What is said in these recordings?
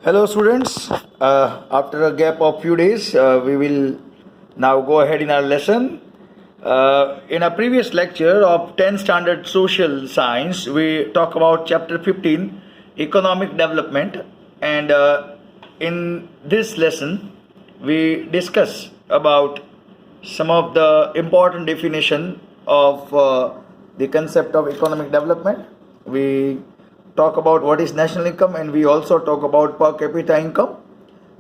Hello, students. After a gap of few days, we will now go ahead in our lesson. In a previous lecture of 10th standard social science, we talk about chapter 15, economic development, and in this lesson, we discuss about some of the important definition of the concept of economic development. We talk about what is national income, and we also talk about per capita income.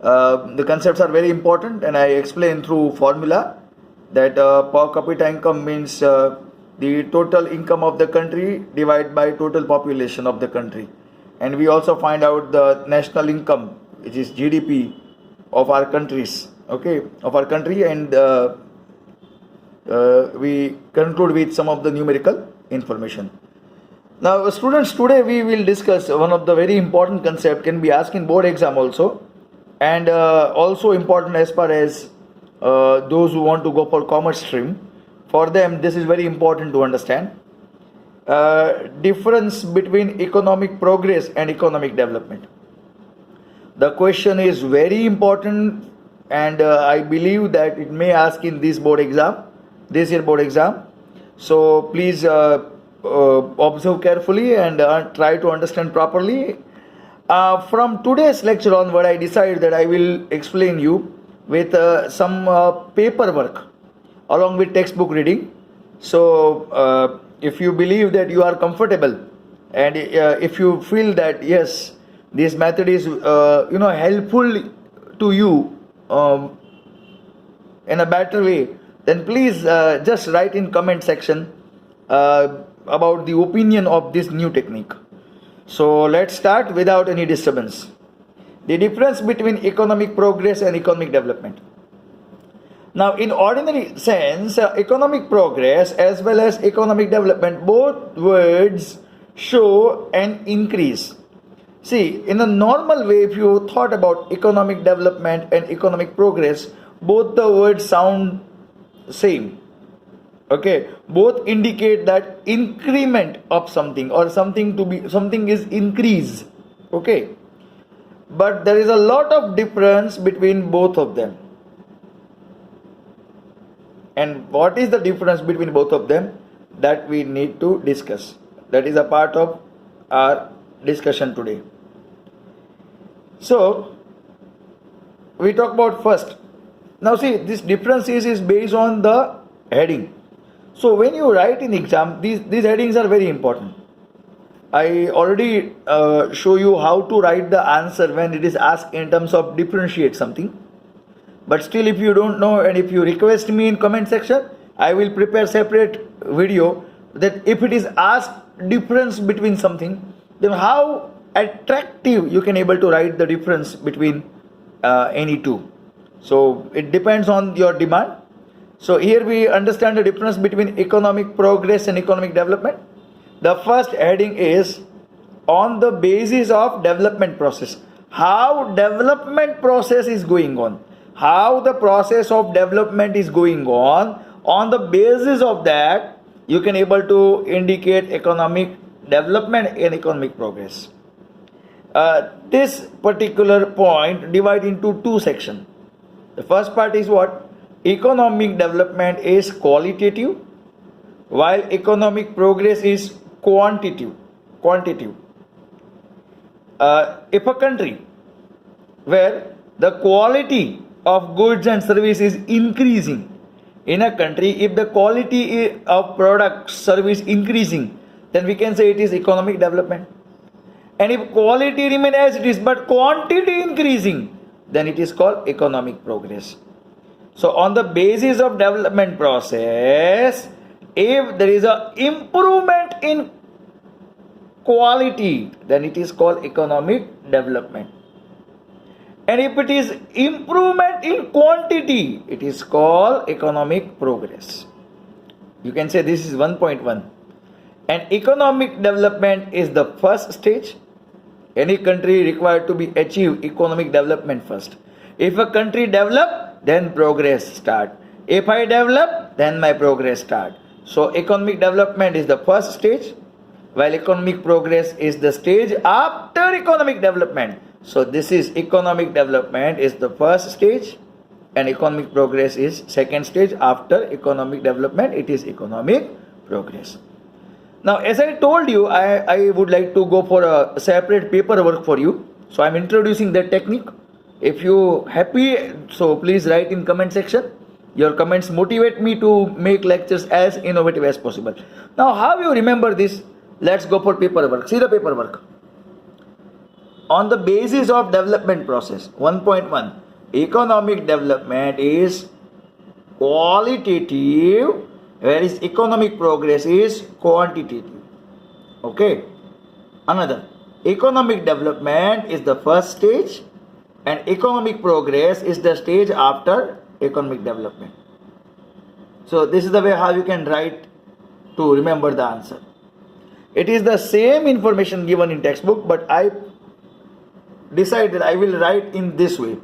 The concepts are very important, and I explain through formula that per capita income means the total income of the country divided by total population of the country, and we also find out the national income, which is GDP of our countries, of our country, and we conclude with some of the numerical information. Now, students, today we will discuss one of the very important concept, can be asked in board exam also, and also important as far as those who want to go for commerce stream. For them, this is very important to understand. Difference between economic progress and economic development. The question is very important, and I believe that it may ask in this year board exam. So please observe carefully and try to understand properly. From today's lecture onward, I decided that I will explain you with some paperwork along with textbook reading. So if you believe that you are comfortable, and if you feel that yes, this method is helpful to you in a better way, then please just write in comment section about the opinion of this new technique. So let's start without any disturbance. The difference between economic progress and economic development. Now, in ordinary sense, economic progress as well as economic development, both words show an increase. See, in a normal way, if you thought about economic development and economic progress, both the words sound same. Both indicate that increment of something, or something is increased. But there is a lot of difference between both of them. And what is the difference between both of them? That we need to discuss. That is a part of our discussion today. So we talk about first. Now see, this difference is based on the heading. So when you write in exam, these headings are very important. I already show you how to write the answer when it is asked in terms of differentiate something. But still, if you don't know, and if you request me in comment section, I will prepare separate video that if it is asked difference between something, then how attractive you can able to write the difference between any two. So it depends on your demand. So here we understand the difference between economic progress and economic development. The first heading is on the basis of development process. How development process is going on. How the process of development is going on. On the basis of that, you can able to indicate economic development and economic progress. This particular point divide into two sections. The first part is what? Economic development is qualitative, while economic progress is quantitative. If a country where the quality of goods and service is increasing, in a country, if the quality of product, service increasing, then we can say it is economic development. And if quality remain as it is, but quantity increasing, then it is called economic progress. So on the basis of development process, if there is a improvement in quality, then it is called economic development. And if it is improvement in quantity, it is called economic progress. You can say this is 1.1. And economic development is the first stage. Any country required to be achieve economic development first. If a country develop, then progress start. If I develop, then my progress start. So economic development is the first stage, while economic progress is the stage after economic development. So this is economic development is the first stage and economic progress is second stage. After economic development, it is economic progress. Now, as I told you, I would like to go for a separate paperwork for you. So I'm introducing that technique. If you happy, so please write in comment section. Your comments motivate me to make lectures as innovative as possible. Now, how you remember this? Let's go for paperwork. See the paperwork. On the basis of development process, 1.1, economic development is qualitative, whereas economic progress is quantitative. Okay. Another, economic development is the first stage and economic progress is the stage after economic development. So this is the way how you can write to remember the answer. It is the same information given in textbook, but I decided I will write in this way.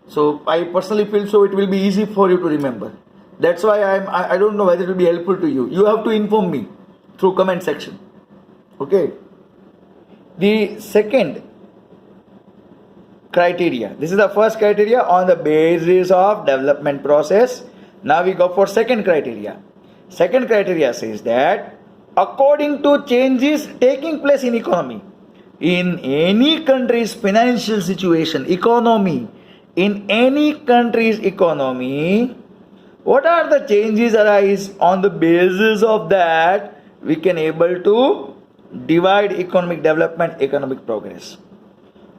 So I personally feel so it will be easy for you to remember. That's why I don't know whether it will be helpful to you. You have to inform me through comment section. Okay. The second criteria. This is the first criteria on the basis of development process. Now we go for second criteria. Second criteria says that according to changes taking place in economy, in any country's financial situation, economy, in any country's economy, what are the changes arise on the basis of that we can able to divide economic development, economic progress.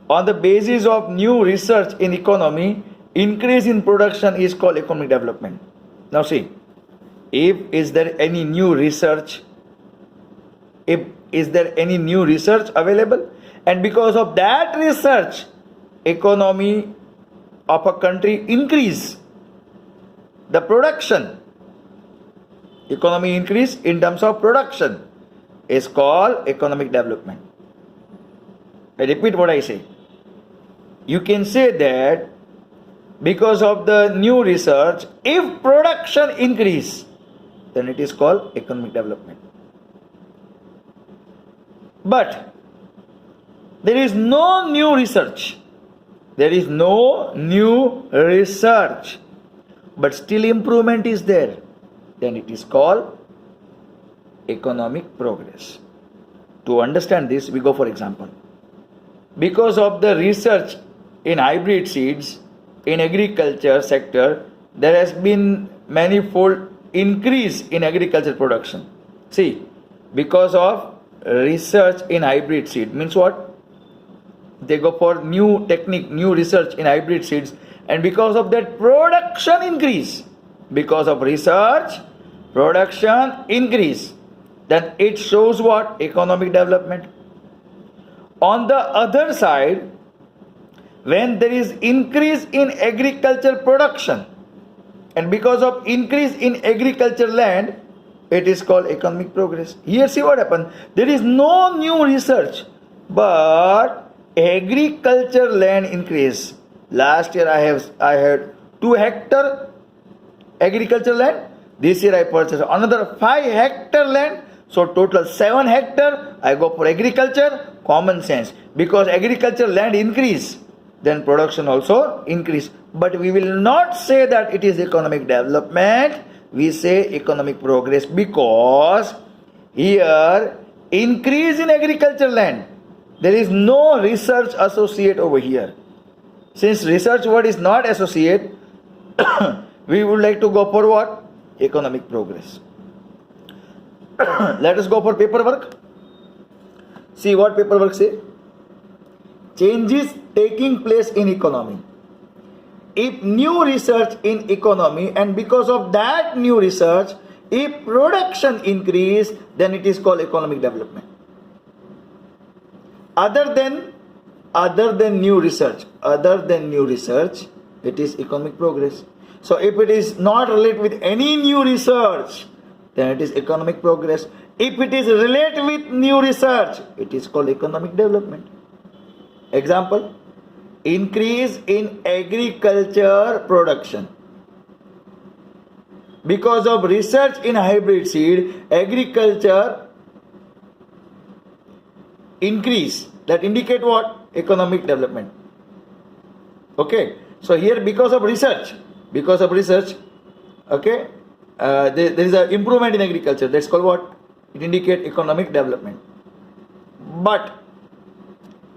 On the basis of new research in economy, increase in production is called economic development. Now see, if is there any new research, is there any new research available, and because of that research, economy of a country increase, the production, economy increase in terms of production is called economic development. I repeat what I say. You can say that because of the new research, if production increase, then it is called economic development. But there is no new research. There is no new research. But still improvement is there. Then it is called economic progress. To understand this, we go for example. Because of the research in hybrid seeds, in agriculture sector, there has been manifold increase in agriculture production. See, because of research in hybrid seed, means what? They go for new technique, new research in hybrid seeds, and because of that production increase, because of research, production increase, then it shows what? Economic development. On the other side, when there is increase in agriculture production, and because of increase in agriculture land, it is called economic progress. Here see what happened. There is no new research, but agriculture land increase. Last year I had 2 hectare agriculture land. This year I purchased another 5 hectare land. So total 7 hectare. I go for agriculture. Common sense. Because agriculture land increase, then production also increase. But we will not say that it is economic development. We say economic progress, because here increase in agriculture land. There is no research associate over here. Since research word is not associate, we would like to go for what? Economic progress. Let us go for paperwork. See what paperwork say. Changes taking place in economy. If new research in economy, and because of that new research, if production increase, then it is called economic development. Other than new research, it is economic progress. So if it is not related with any new research, then it is economic progress. If it is related with new research, it is called economic development. Example, increase in agriculture production. Because of research in hybrid seed, agriculture increase. That indicate what? economic development. Okay, so here because of research, okay, there is an improvement in agriculture. That's called what? It indicates economic development. But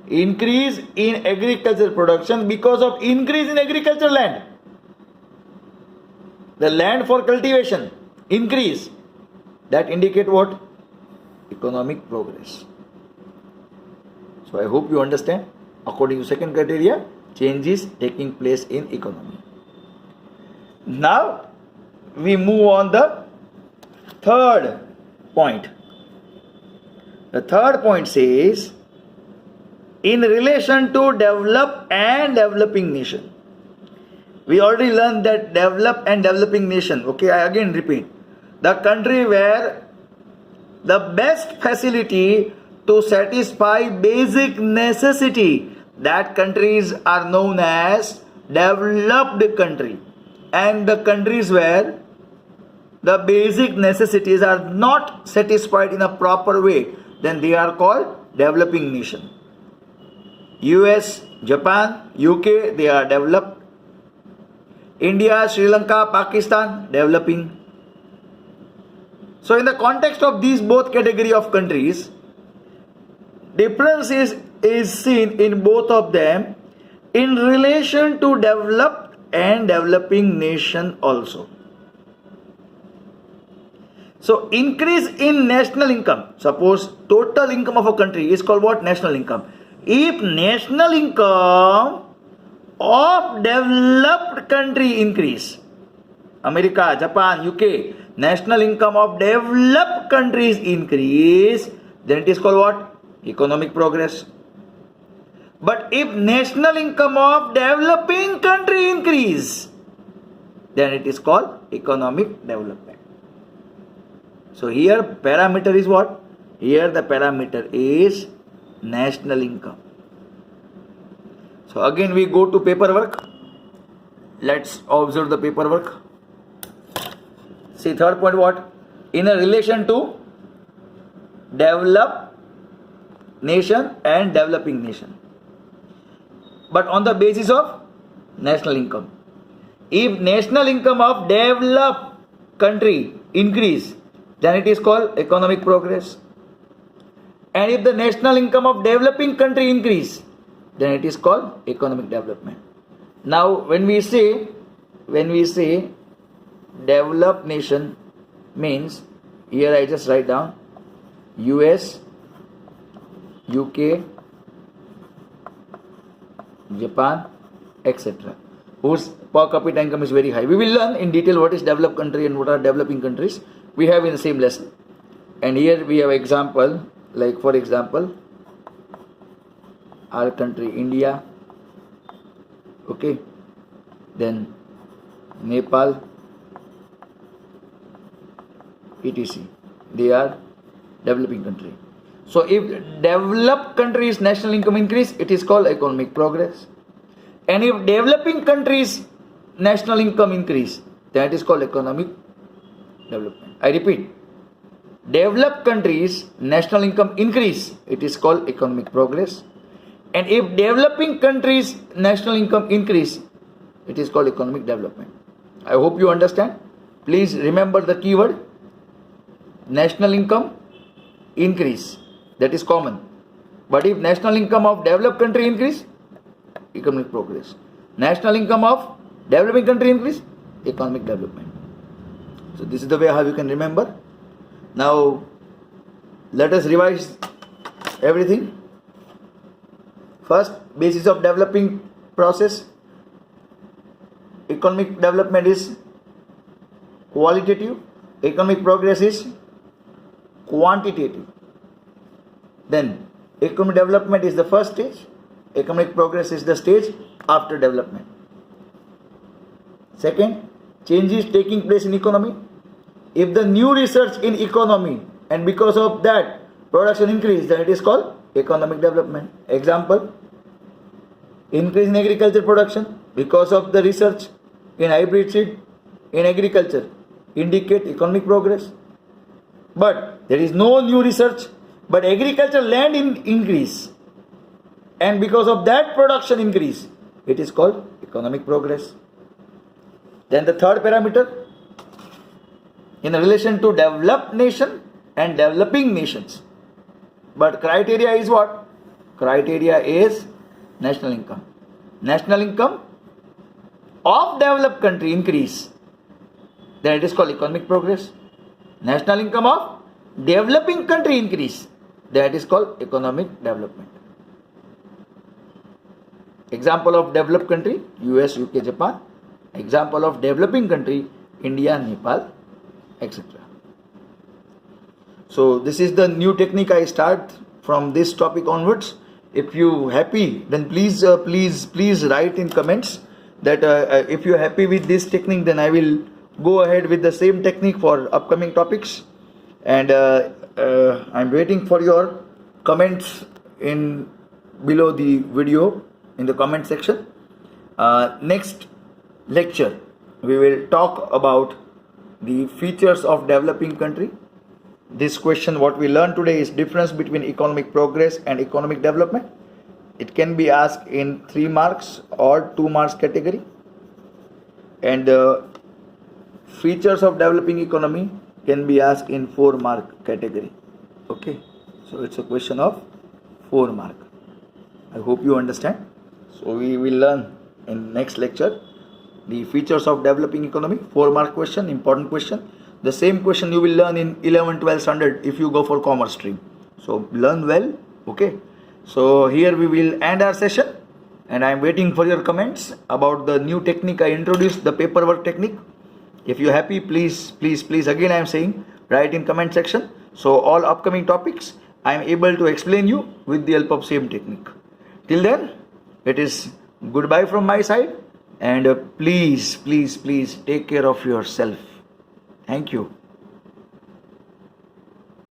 increase in agriculture production because of increase in agriculture land. The land for cultivation increase. That indicate what? Economic progress. So I hope you understand. According to second criteria, changes taking place in economy. Now we move on the third point. The third point says, in relation to developed and developing nation. We already learned that developed and developing nation. Okay, I again repeat. The country where the best facility to satisfy basic necessity, that countries are known as developed country. And the countries where the basic necessities are not satisfied in a proper way, then they are called developing nation. US, Japan, UK, they are developed. India, Sri Lanka, Pakistan, developing. So in the context of these both category of countries, difference is seen in both of them in relation to developed and developing nation also. So increase in national income. Suppose total income of a country is called what? National income. If national income of developed country increase, America, Japan, UK, national income of developed countries increase, then it is called what? Economic progress. But if national income of developing country increase, then it is called economic development. So here parameter is what? Here the parameter is national income. So again we go to paperwork. Let's observe the paperwork. See third point what? In a relation to developed nation and developing nation. But on the basis of national income. If national income of developed country increase, then it is called economic progress. And if the national income of developing country increase, then it is called economic development. Now when we say developed nation means, here I just write down US, UK, Japan, etc. whose per capita income is very high. We will learn in detail what is developed country and what are developing countries. We have in the same lesson. And here we have example, like for example, our country India, okay, then Nepal, etc. They are developing country. So if developed countries national income increase, it is called economic progress. And if developing countries national income increase, that is called economic development. I repeat, developed countries national income increase, it is called economic progress. And if developing countries national income increase, it is called economic development. I hope you understand. Please remember the keyword national income increase. That is common. But if national income of developed country increase, economic progress. National income of developing country increase, economic development. So this is the way how you can remember. Now let us revise everything. First, basis of developing process. Economic development is qualitative. Economic progress is quantitative. Then economic development is the first stage. Economic progress is the stage after development. Second, changes taking place in economy. If the new research in economy and because of that production increase, then it is called economic development. Example, increase in agriculture production because of the research in hybrid seed in agriculture indicate economic progress. But there is no new research, but agricultural land increase. and because of that production increase, it is called economic progress. Then the third parameter, in relation to developed nation and developing nations. But criteria is what? Criteria is national income. National income of developed country increase, then it is called economic progress. National income of developing country increase, that is called economic development. Example of developed country, US, UK, Japan. Example of developing country, India, Nepal, etc. So this is the new technique I start from this topic onwards. If you happy, then please write in comments that if you are happy with this technique, then I will go ahead with the same technique for upcoming topics. And I'm waiting for your comments in below the video in the comment section. Next lecture we will talk about the features of developing country. This question what we learned today is difference between economic progress and economic development. It can be asked in 3 marks or 2 marks category. And features of developing economy can be asked in 4 mark category. Okay, so it's a question of 4 mark. I hope you understand. So we will learn in next lecture the features of developing economy, 4 mark question, important question. The same question you will learn in 11, 12 standard if you go for commerce stream. So learn well. Okay. So here we will end our session, and I am waiting for your comments about the new technique I introduced, the paperwork technique. If you are happy, please again I am saying, write in comment section. So all upcoming topics I am able to explain you with the help of same technique. Till then, it is goodbye from my side, and please take care of yourself. Thank you.